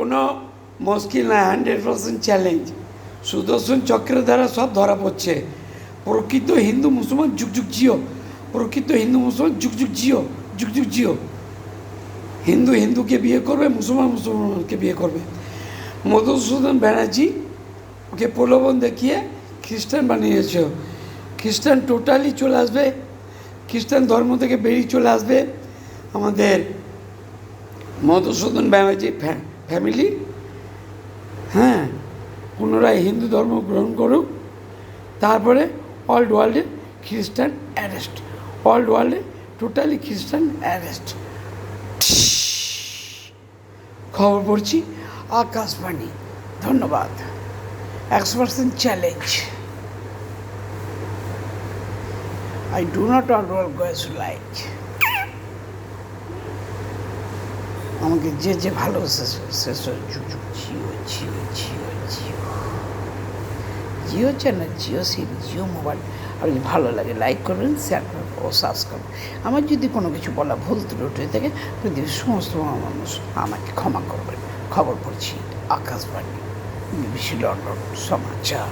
কোনো মুশকিল না, 100% চ্যালেঞ্জ। সুদর্শন চক্রের দ্বারা সব ধরা পড়ছে। প্রকৃত হিন্দু মুসলমান যুগ যুগ জিও, প্রকৃত হিন্দু মুসলমান যুগ যুগ জিও, যুগ যুগ জিও। হিন্দু হিন্দুকে বিয়ে করবে, মুসলমান মুসলমানকে বিয়ে করবে। মধুসূদন ব্যানার্জি ওকে প্রলোভন দেখিয়ে খ্রিস্টান বানিয়েছে। খ্রিস্টান টোটালি চলে আসবে, খ্রিস্টান ধর্ম থেকে বেরিয়ে চলে আসবে আমাদের মধুসূদন ব্যানার্জি ফ্যামিলি। হ্যাঁ, পুনরায় হিন্দু ধর্ম গ্রহণ করুক, তারপরে ওয়ার্ল্ড ওয়ার্ল্ডে খ্রিস্টান অ্যারেস্ট, ওয়ার্ল্ড ওয়ার্ল্ডে টোটালি খ্রিস্টান অ্যারেস্ট। খবর পড়ছি আকাশবাণী। ধন্যবাদ। 100% challenge. I do not always like. আমাকে যে যে ভালোবাসে সে জিও জিও জিও জিও জিও চ্যানেল, জিও সিম, জিও মোবাইল। আর যদি ভালো লাগে লাইক করবেন, শেয়ার করবেন ও সাবস্ক্রাইব করবেন। আমার যদি কোনো কিছু বলা ভুল ত্রুটি হয়ে থাকে, পৃথিবীর সমস্ত মানুষ আমাকে ক্ষমা করবেন। খবর পড়ছি আকাশবাণী, BBC লন্ডন সমাচার।